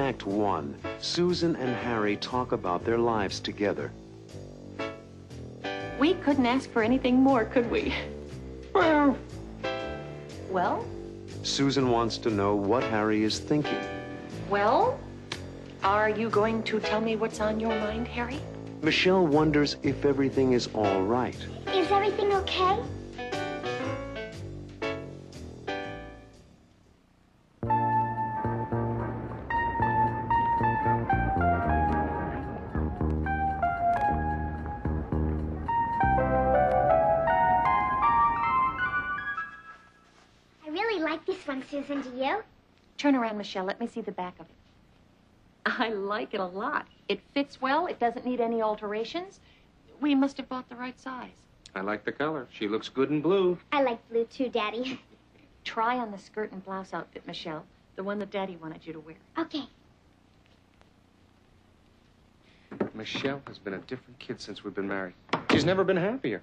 Act 1, Susan and Harry talk about their lives together. We couldn't ask for anything more, could we? Well, Well? Susan wants to know what Harry is thinking. Well? Are you going to tell me what's on your mind, Harry? Michelle wonders if everything is all right. Is everything okay? I really like this one, Susan. Do you? Turn around, Michelle. Let me see the back of it. I like it a lot. It fits well. It doesn't need any alterations. We must have bought the right size. I like the color. She looks good in blue. I like blue too, Daddy. Try on the skirt and blouse outfit, Michelle. The one that Daddy wanted you to wear. Okay. Michelle has been a different kid since we've been married. She's never been happier.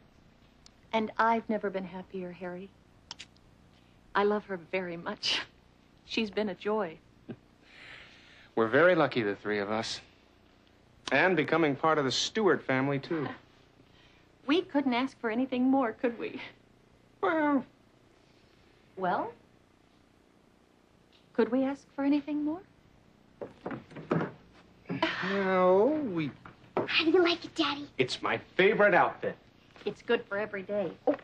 And I've never been happier, Harry. I love her very much. She's been a joy. We're very lucky, the three of us. And becoming part of the Stewart family, too. We couldn't ask for anything more, could we? Well, Well? Could we ask for anything more? no, How do you like it, Daddy? It's my favorite outfit. It's good for every day. Oh,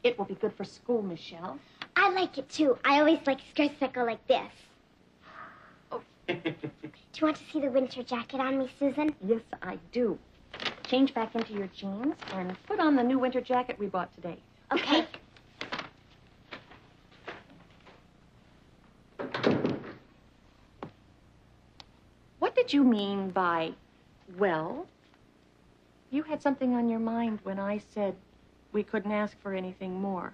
it will be good for school, Michelle. I like it too. I always like skirts that go like this. Oh. Do you want to see the winter jacket on me, Susan? Yes, I do. Change back into your jeans and put on the new winter jacket we bought today. Okay. What did you mean by, well? You had something on your mind when I said we couldn't ask for anything more.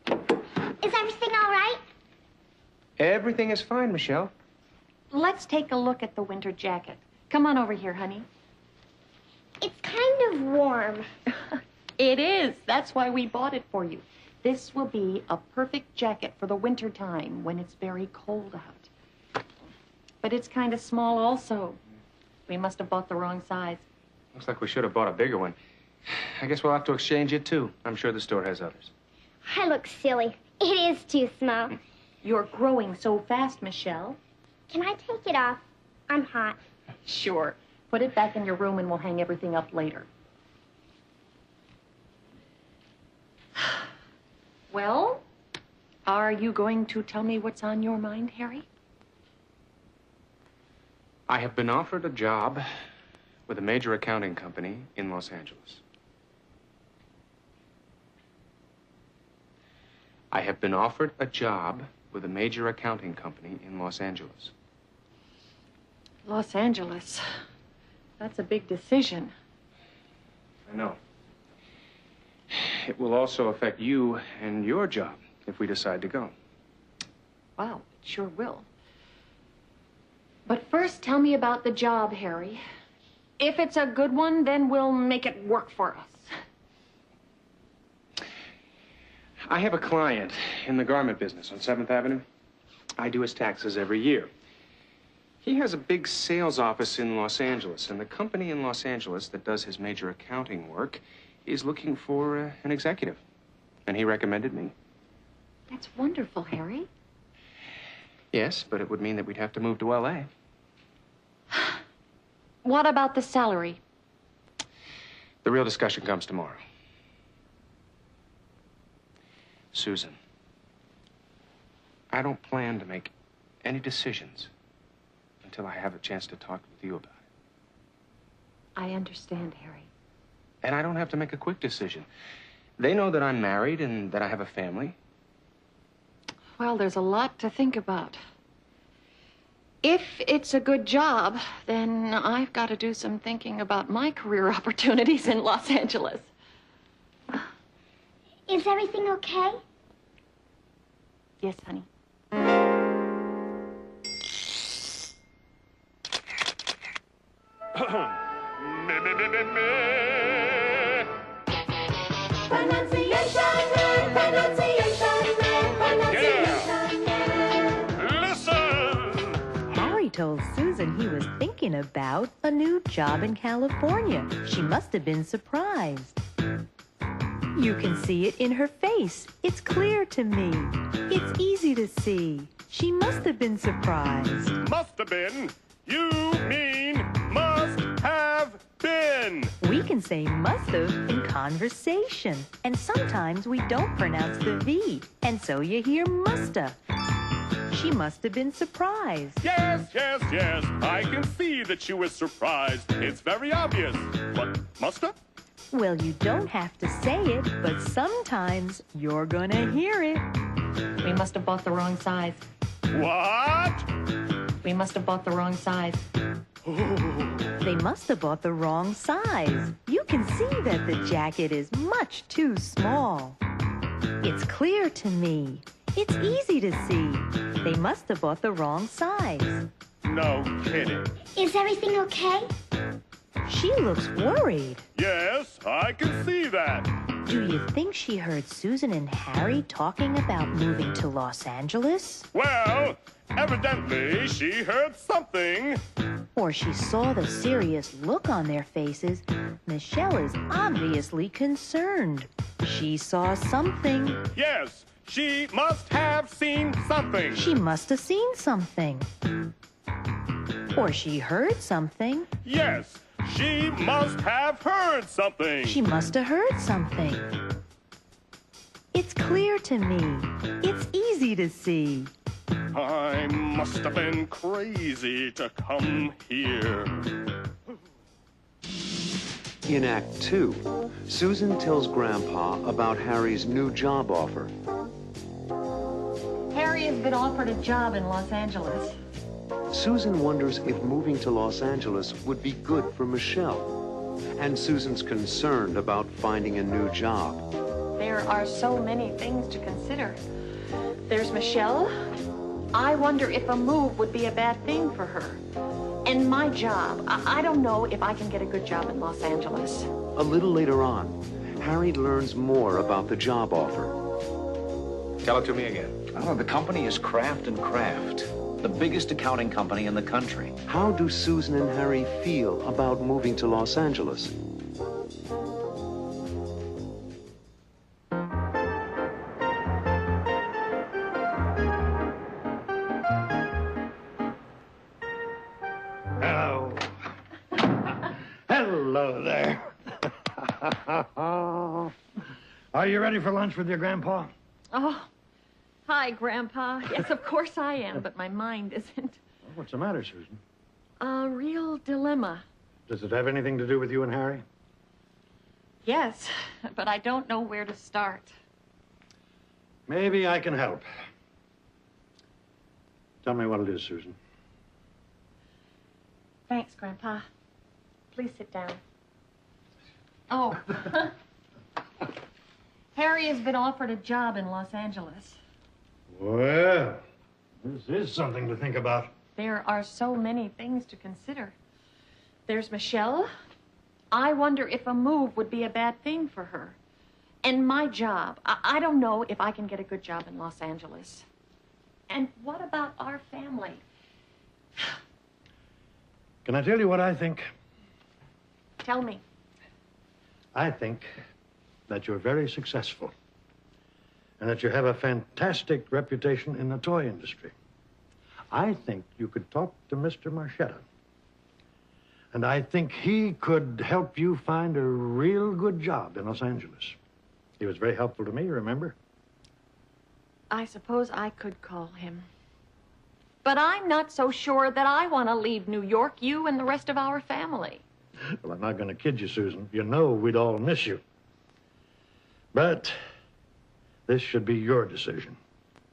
Is everything all right? Everything is fine, Michelle. Let's take a look at the winter jacket. Come on over here, honey. It's kind of warm. It is. That's why we bought it for you. This will be a perfect jacket for the winter time when it's very cold out. But it's kind of small also. We must have bought the wrong size. Looks like we should have bought a bigger one. I guess we'll have to exchange it, too. I'm sure the store has others. I look silly. It is too small. You're growing so fast, Michelle. Can I take it off? I'm hot. Sure. Put it back in your room and we'll hang everything up later. Well, are you going to tell me what's on your mind, Harry? I have been offered a job with a major accounting company in Los Angeles. I have been offered a job with a major accounting company in Los Angeles. Los Angeles. That's a big decision. I know. It will also affect you and your job if we decide to go. Wow, it sure will. But first, tell me about the job, Harry. If it's a good one, then we'll make it work for us. I have a client in the garment business on 7th Avenue. I do his taxes every year. He has a big sales office in Los Angeles, and the company in Los Angeles that does his major accounting work is looking for an executive. And he recommended me. That's wonderful, Harry. Yes, but it would mean that we'd have to move to L.A. What about the salary? The real discussion comes tomorrow. Susan, I don't plan to make any decisions until I have a chance to talk with you about it. I understand, Harry. And I don't have to make a quick decision. They know that I'm married and that I have a family. Well, there's a lot to think about. If it's a good job, then I've got to do some thinking about my career opportunities in Los Angeles. Is everything okay? Yes, honey. told Susan he was thinking about a new job in California. She must have been surprised. You can see it in her face. It's clear to me. It's easy to see. She must have been surprised. Must have been? You mean must have been. We can say must have in conversation. And sometimes we don't pronounce the V. And so you hear musta. She must have been surprised. Yes, yes, yes. I can see that she was surprised. It's very obvious. What, musta? Well, you don't have to say it, but sometimes you're gonna hear it. We must have bought the wrong size. What? We must have bought the wrong size. They must have bought the wrong size. You can see that the jacket is much too small. It's clear to me. It's easy to see. They must have bought the wrong size. No kidding. Is everything okay? She looks worried. Yes, I can see that. Do you think she heard Susan and Harry talking about moving to Los Angeles? Well, evidently she heard something. Or she saw the serious look on their faces. Michelle is obviously concerned. She saw something. Yes, she must have seen something. She must have seen something. Or she heard something. Yes, she must have heard something. She must have heard something. It's clear to me. It's easy to see. I must have been crazy to come here. In Act 2, Susan tells Grandpa about Harry's new job offer. Harry has been offered a job in Los Angeles. Susan wonders if moving to Los Angeles would be good for Michelle. And Susan's concerned about finding a new job. There are so many things to consider. There's Michelle. I wonder if a move would be a bad thing for her. And my job. I don't know if I can get a good job in Los Angeles. A little later on, Harry learns more about the job offer. Tell it to me again. Oh, the company is Kraft & Kraft, the biggest accounting company in the country. How do Susan and Harry feel about moving to Los Angeles? Hello. Hello there. Are you ready for lunch with your grandpa? Oh, hi, Grandpa. Yes, of course I am, but my mind isn't. What's the matter, Susan? A real dilemma. Does it have anything to do with you and Harry? Yes, but I don't know where to start. Maybe I can help. Tell me what it is, Susan. Thanks, Grandpa. Please sit down. Oh. Harry has been offered a job in Los Angeles. Well, this is something to think about. There are so many things to consider. There's Michelle. I wonder if a move would be a bad thing for her. And my job. I don't know if I can get a good job in Los Angeles. And what about our family? Can I tell you what I think? Tell me. I think that you're very successful and that you have a fantastic reputation in the toy industry. I think you could talk to Mr. Marchetta, and I think he could help you find a real good job in Los Angeles. He was very helpful to me, remember? I suppose I could call him. But I'm not so sure that I want to leave New York, you and the rest of our family. Well, I'm not going to kid you, Susan. You know we'd all miss you. But this should be your decision.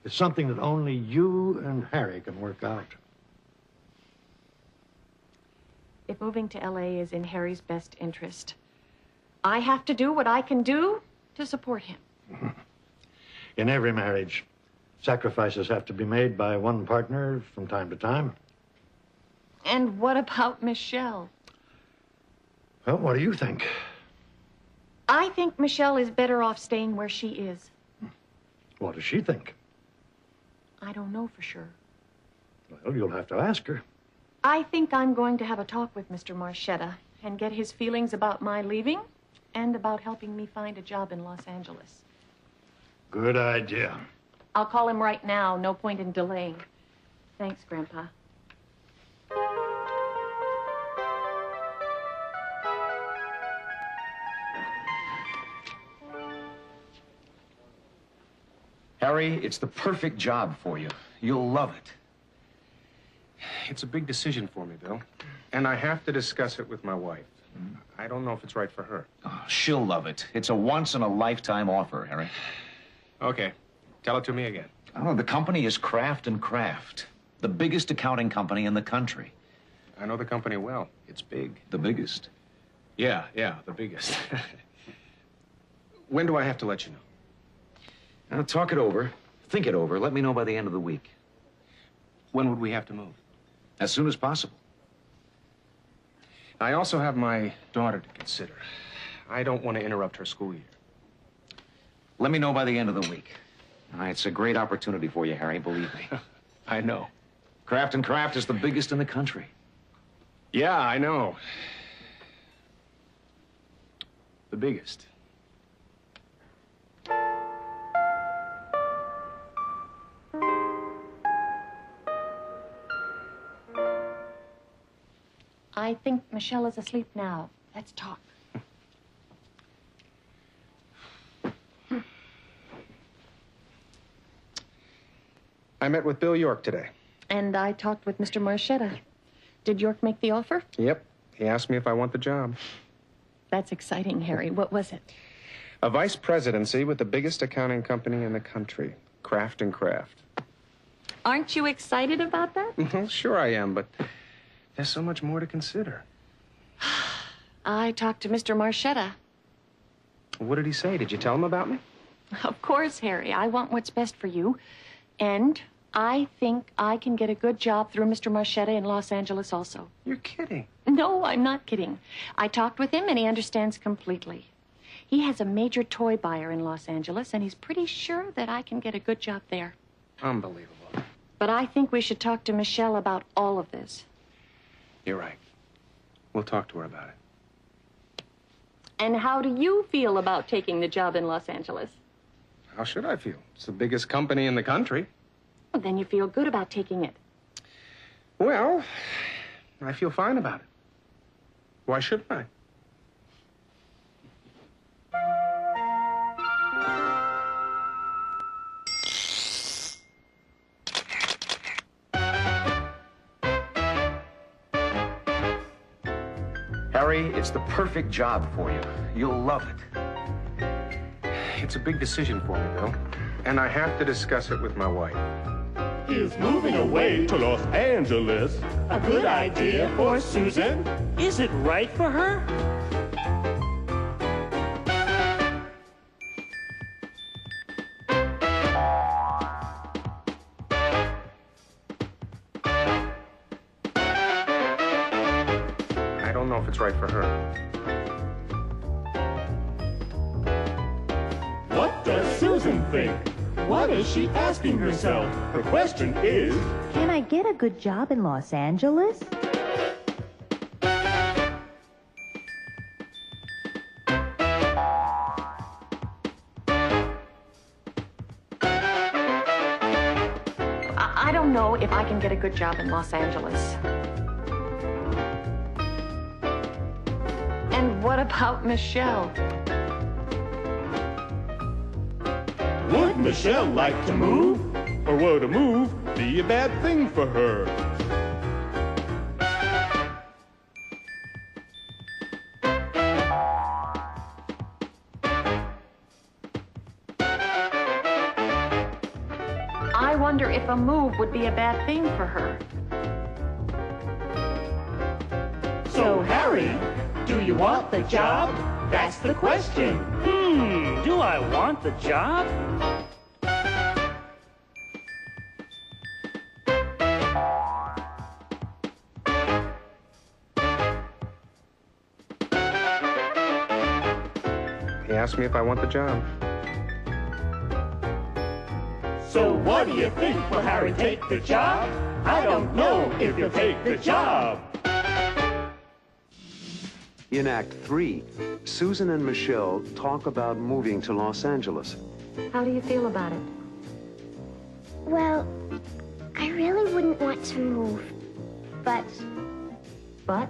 It's something that only you and Harry can work out. If moving to L.A. is in Harry's best interest, I have to do what I can do to support him. In every marriage, sacrifices have to be made by one partner from time to time. And what about Michelle? Well, what do you think? I think Michelle is better off staying where she is. What does she think? I don't know for sure. Well, you'll have to ask her. I think I'm going to have a talk with Mr. Marchetta and get his feelings about my leaving and about helping me find a job in Los Angeles. Good idea. I'll call him right now. No point in delaying. Thanks, Grandpa. Harry, it's the perfect job for you. You'll love it. It's a big decision for me, Bill. And I have to discuss it with my wife. I don't know if it's right for her. Oh, she'll love it. It's a once-in-a-lifetime offer, Harry. Okay. Tell it to me again. Oh, the company is Kraft & Kraft, the biggest accounting company in the country. I know the company well. It's big. The biggest. Yeah, the biggest. When do I have to let you know? Now, talk it over. Think it over. Let me know by the end of the week. When would we have to move? As soon as possible. I also have my daughter to consider. I don't want to interrupt her school year. Let me know by the end of the week. It's a great opportunity for you, Harry, believe me. I know. Kraft & Kraft is the biggest in the country. Yeah, I know. The biggest. I think Michelle is asleep now. Let's talk. I met with Bill York today. And I talked with Mr. Marchetta. Did York make the offer? Yep. He asked me if I want the job. That's exciting, Harry. What was it? A vice presidency with the biggest accounting company in the country, Kraft & Kraft. Aren't you excited about that? Well, sure I am, but there's so much more to consider. I talked to Mr. Marchetta. What did he say? Did you tell him about me? Of course, Harry. I want what's best for you. And I think I can get a good job through Mr. Marchetta in Los Angeles also. You're kidding. No, I'm not kidding. I talked with him and he understands completely. He has a major toy buyer in Los Angeles and he's pretty sure that I can get a good job there. Unbelievable. But I think we should talk to Michelle about all of this. You're right. We'll talk to her about it. And how do you feel about taking the job in Los Angeles? How should I feel? It's the biggest company in the country. Well, then you feel good about taking it. Well, I feel fine about it. Why shouldn't I? Harry, it's the perfect job for you. You'll love it. It's a big decision for me, Bill. And I have to discuss it with my wife. Is moving away to Los Angeles a good idea for Susan? Is it right for her? I don't know if it's right for her. What does Susan think? What is she asking herself? The question is, Can I get a good job in Los Angeles? I don't know if I can get a good job in Los Angeles. And what about Michelle? would Michelle like to move? Or would a move be a bad thing for her? I wonder if a move would be a bad thing for her. So, Harry, do you want the job? That's the question. Do I want the job? He asked me if I want the job. So what do you think? Will Harry take the job? I don't know if he'll take the job. In Act 3, Susan and Michelle talk about moving to Los Angeles. How do you feel about it? Well, I really wouldn't want to move, but... But?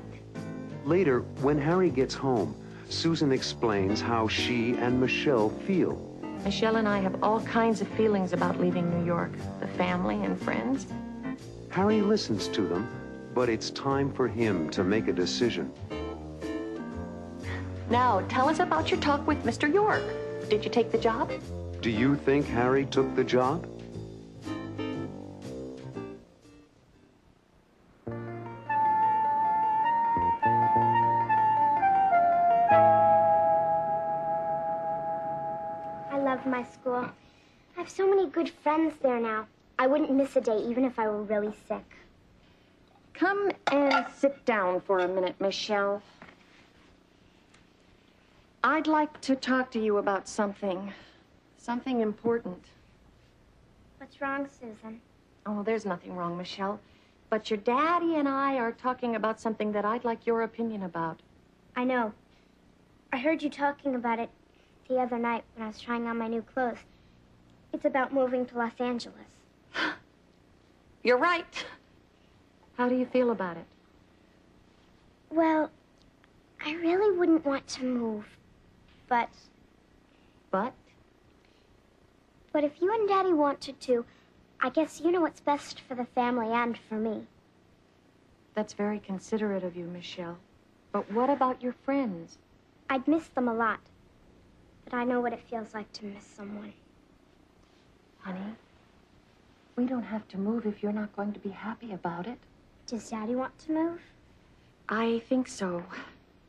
Later, when Harry gets home, Susan explains how she and Michelle feel. Michelle and I have all kinds of feelings about leaving New York. The family and friends. Harry listens to them, but it's time for him to make a decision. Now, tell us about your talk with Mr. York. Did you take the job? Do you think Harry took the job? I love my school. I have so many good friends there now. I wouldn't miss a day even if I were really sick. Come and sit down for a minute, Michelle. I'd like to talk to you about something important. What's wrong, Susan? Oh, there's nothing wrong, Michelle. But your daddy and I are talking about something that I'd like your opinion about. I know. I heard you talking about it the other night when I was trying on my new clothes. It's about moving to Los Angeles. You're right. How do you feel about it? Well, I really wouldn't want to move, but... But? But if you and Daddy wanted to, I guess you know what's best for the family and for me. That's very considerate of you, Michelle. But what about your friends? I'd miss them a lot, but I know what it feels like to miss someone. Honey, we don't have to move if you're not going to be happy about it. Does Daddy want to move? I think so.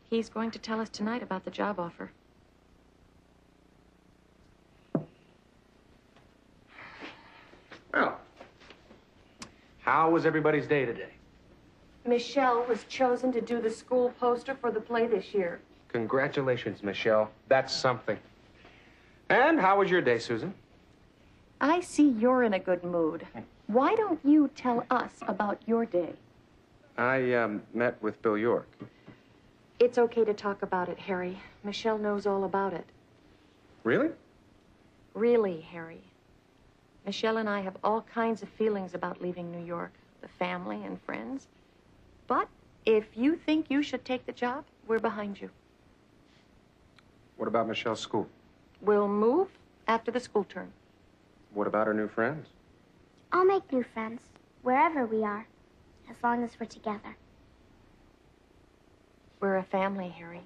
He's going to tell us tonight about the job offer. Well, how was everybody's day today? Michelle was chosen to do the school poster for the play this year. Congratulations, Michelle. That's something. And how was your day, Susan? I see you're in a good mood. Why don't you tell us about your day? I met with Bill York. It's okay to talk about it, Harry. Michelle knows all about it. Really? Really, Harry. Michelle and I have all kinds of feelings about leaving New York, the family and friends. But if you think you should take the job, we're behind you. What about Michelle's school? We'll move after the school term. What about her new friends? I'll make new friends, wherever we are, as long as we're together. We're a family, Harry.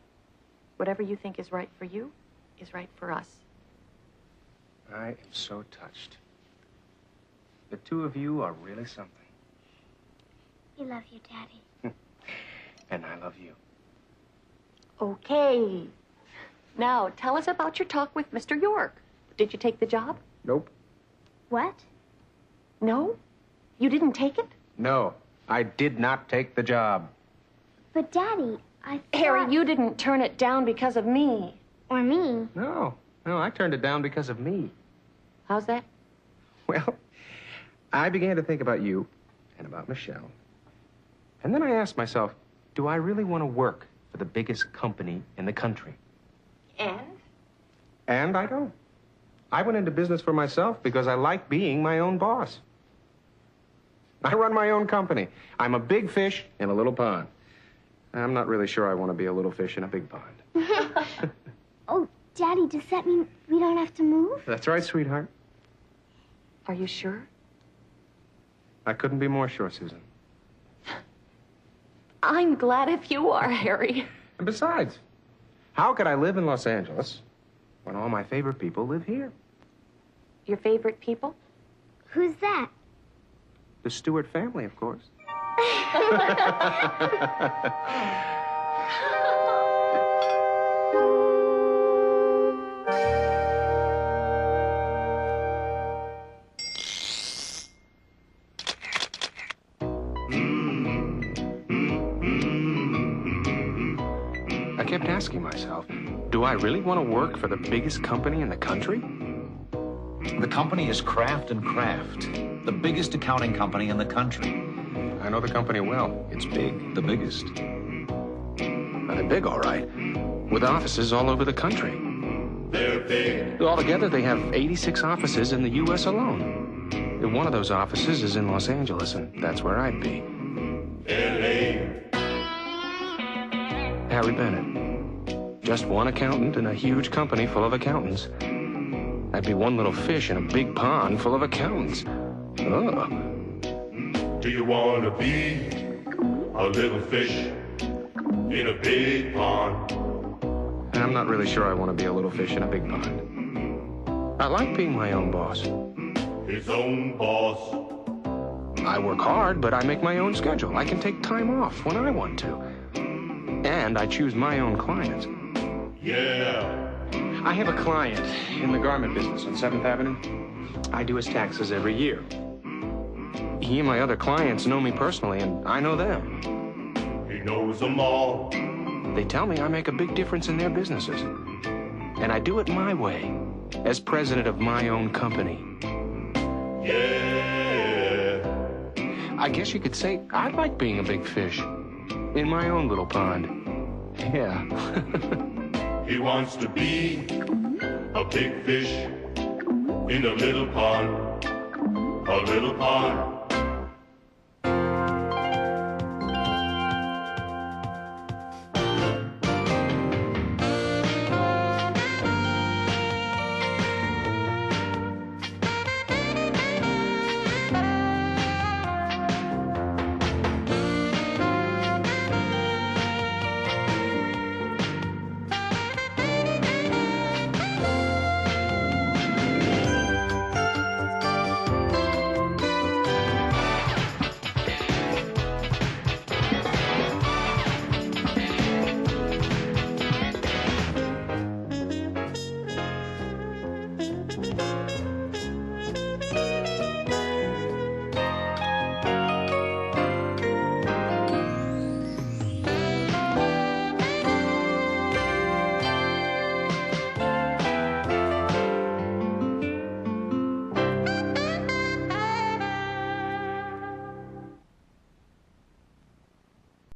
Whatever you think is right for you is right for us. I am so touched. The two of you are really something. We love you, Daddy. And I love you. Okay. Now, tell us about your talk with Mr. York. Did you take the job? Nope. What? No? You didn't take it? No, I did not take the job. But, Daddy, I thought... Harry, you didn't turn it down because of me. Or me. No, I turned it down because of me. How's that? Well, I began to think about you and about Michelle. And then I asked myself, do I really want to work for the biggest company in the country? And? And I don't. I went into business for myself because I like being my own boss. I run my own company. I'm a big fish in a little pond. I'm not really sure I want to be a little fish in a big pond. Oh, Daddy, does that mean we don't have to move? That's right, sweetheart. Are you sure? I couldn't be more sure, Susan. I'm glad if you are, Harry. And besides, how could I live in Los Angeles when all my favorite people live here? Your favorite people? Who's that? The Stewart family, of course. I kept asking myself, do I really want to work for the biggest company in the country? The company is Kraft & Kraft, the biggest accounting company in the country. I know the company well. It's big. The biggest. They're big, all right. With offices all over the country. They're big. Altogether, they have 86 offices in the U.S. alone. And one of those offices is in Los Angeles, and that's where I'd be. L.A. Harry Bennett. Just one accountant in a huge company full of accountants. I'd be one little fish in a big pond full of accountants. Ugh. Do you want to be a little fish in a big pond? I'm not really sure I want to be a little fish in a big pond. I like being my own boss. His own boss. I work hard, but I make my own schedule. I can take time off when I want to. And I choose my own clients. Yeah. I have a client in the garment business on 7th Avenue. I do his taxes every year. He and my other clients know me personally, and I know them. He knows them all. They tell me I make a big difference in their businesses. And I do it my way, as president of my own company. Yeah. I guess you could say I like being a big fish in my own little pond. Yeah. He wants to be a big fish in a little pond. A little pond.